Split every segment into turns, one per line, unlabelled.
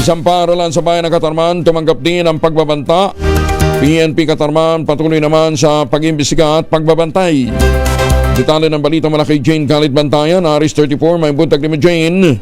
Isang paaralan sa bayan ng Katarman tumanggap din ang pagbabanta. PNP Katarman patuloy naman sa pag-imbestiga at pagbabantay. Detalye ng balita mula kay Jane Galit Bantayan, Aris 34, may buntag ni Jane.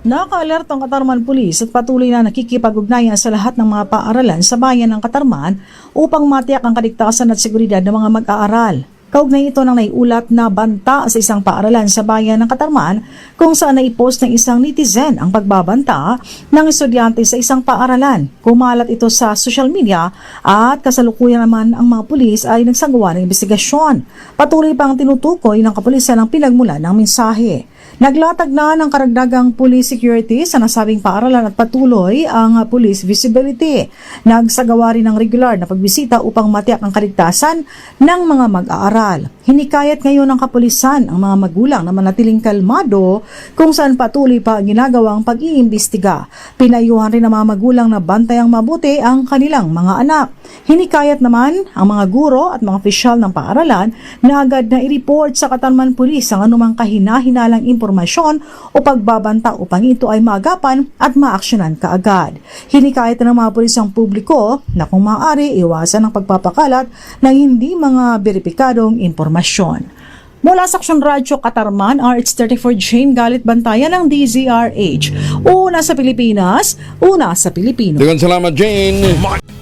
Naka-alert ang Katarman Police at patuloy na nakikipag-ugnayan sa lahat ng mga paaralan sa bayan ng Katarman upang matiyak ang kaligtasan at seguridad ng mga mag-aaral. Kaugnay ito ng naiulat na banta sa isang paaralan sa bayan ng Katarman kung saan naipost ng isang netizen ang pagbabanta ng estudyante sa isang paaralan. Kumalat ito sa social media at kasalukuyan naman ang mga pulis ay nagsagawa ng investigasyon. Patuloy pang tinutukoy ng kapulisan ang pinagmulan ng mensahe. Naglatag na ng karagdagang police security sa nasabing paaralan at patuloy ang police visibility. Nagsagawa rin ng regular na pagbisita upang matiyak ang kaligtasan ng mga mag-aaral. Hinikayat ngayon ng kapulisan ang mga magulang na manatiling kalmado kung saan patuloy pa ang ginagawang pag-iimbestiga. Pinayuhan rin ng mga magulang na bantayang mabuti ang kanilang mga anak. Hinikayat naman ang mga guro at mga opisyal ng paaralan na agad na i-report sa Katarman Police ang anumang kahina-hinalang impormasyon o pagbabanta upang ito ay maagapan at maaksyonan kaagad. Hinikayat ng mga pulisang publiko na kung maaari iwasan ang pagpapakalat ng hindi mga beripikadong impormasyon. Mula sa Aksyon Radyo Katarman, RH34 Jane Galit Bantayan ng DZRH. Una sa Pilipinas, una sa Pilipino.
Daghang salamat, Jane.